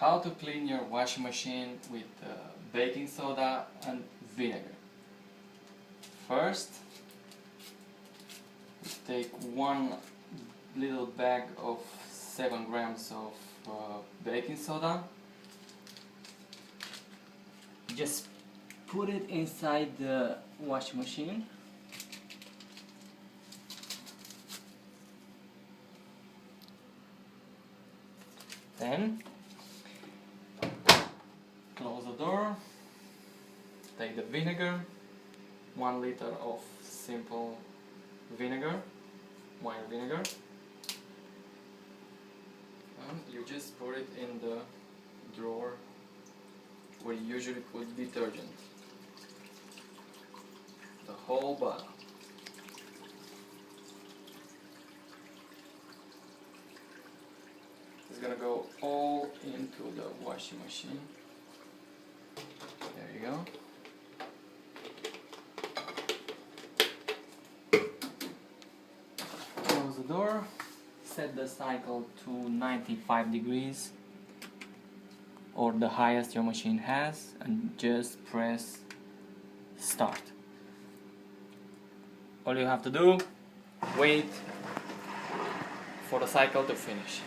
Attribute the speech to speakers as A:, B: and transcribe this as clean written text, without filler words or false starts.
A: How to clean your washing machine with baking soda and vinegar. First, take one little bag of 7 grams of baking soda. Just put it inside the washing machine. Then close the door, take the vinegar, 1 liter of simple vinegar, wine vinegar, and you just put it in the drawer where you usually put detergent, the whole bottle. It's gonna go all into the washing machine. There you go. Close the door, set the cycle to 95 degrees or the highest your machine has, and just press start. All you have to do, wait for the cycle to finish.